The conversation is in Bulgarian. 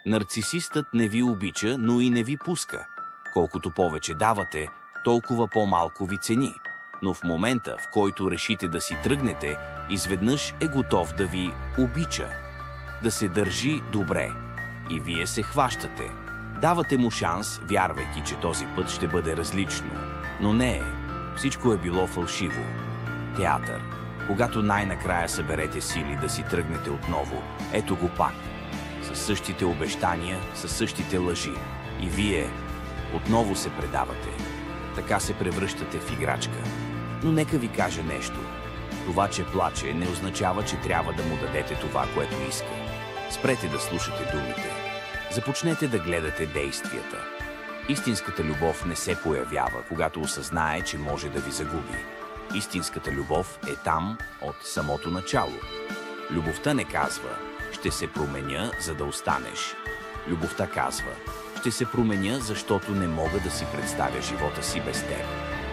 Нарцисистът не ви обича, но и не ви пуска. Колкото повече давате, толкова по-малко ви цени. Но в момента, в който решите да си тръгнете, изведнъж е готов да ви обича, да се държи добре. И вие се хващате. Давате му шанс, вярвайки, че този път ще бъде различно. Но не е. Всичко е било фалшиво. Театър. Когато най-накрая съберете сили да си тръгнете отново, ето го пак. Със същите обещания, със същите лъжи. И вие отново се предавате. Така се превръщате в играчка. Но нека ви кажа нещо. Това, че плаче, не означава, че трябва да му дадете това, което иска. Спрете да слушате думите. Започнете да гледате действията. Истинската любов не се появява, когато осъзнае, че може да ви загуби. Истинската любов е там от самото начало. Любовта не казва: ще се променя, за да останеш. Любовта казва: ще се променя, защото не мога да си представя живота си без теб.